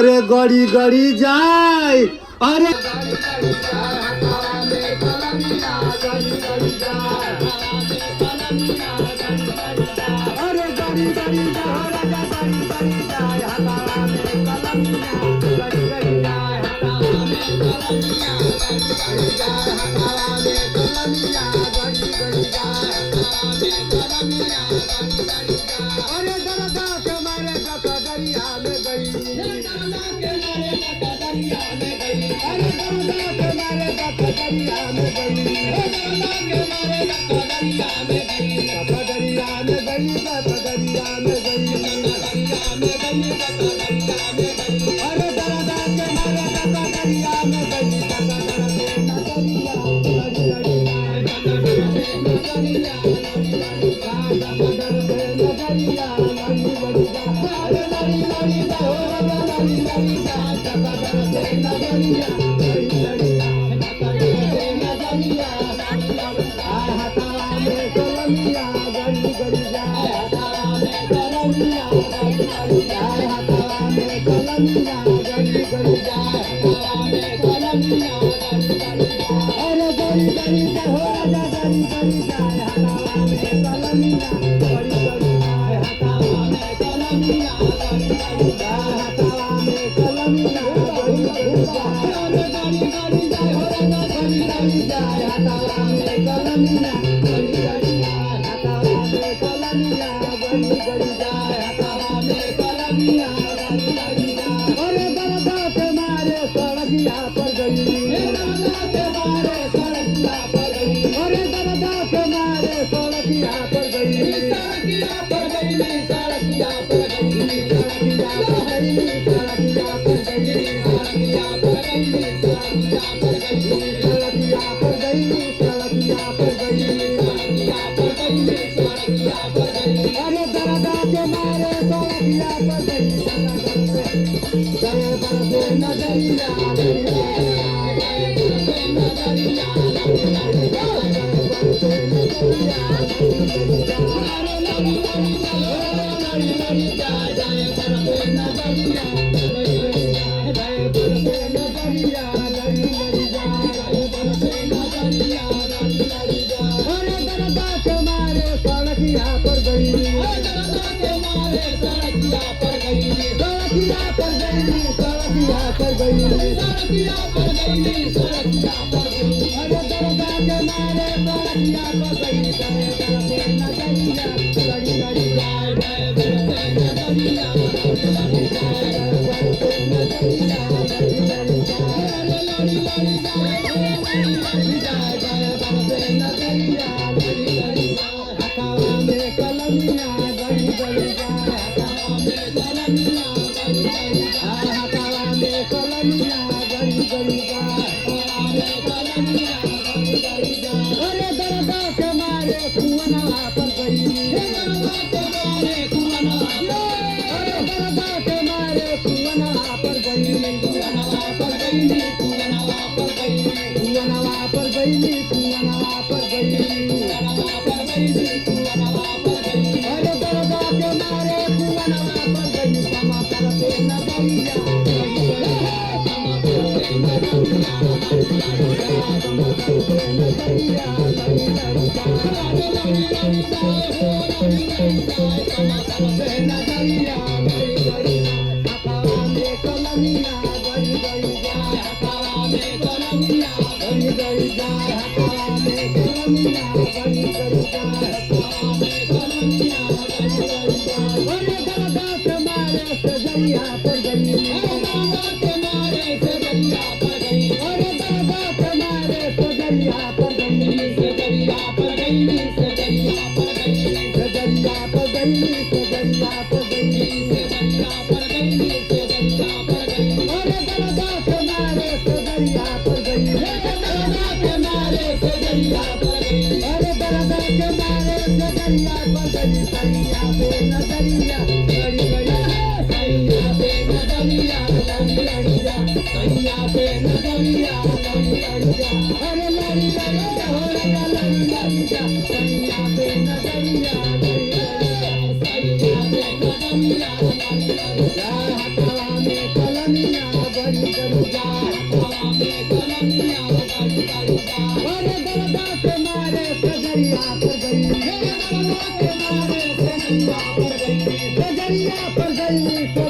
अरे गड़ी गड़ी जाए अरे अरे गड़ी गड़ी जाए राजा गड़ी गड़ी जाए हवा में कलमिया गड़ी गड़ी जाए हवा में कलमिया गड़ी जाए हवा में कलमिया गड़ी गड़ी जाए हवा में कलमिया गड़ी गड़ी जाए अरे दरदा के मारे दरिया में गई दरदा के मारे दरिया में गई अरे दरदा के मारे दरिया में गई दरदा के मारे दरिया में गई दरिया में गई दरिया में गई दरिया में गई दरिया में गई अरे दरदा के मारे दरिया में गई दरिया में कलमिया गाड़ी गाड़ी जाए अरे दरदा के मारे सजरिया पर गई हे दरदा के मारे सजरिया पर गई सजरिया पर गई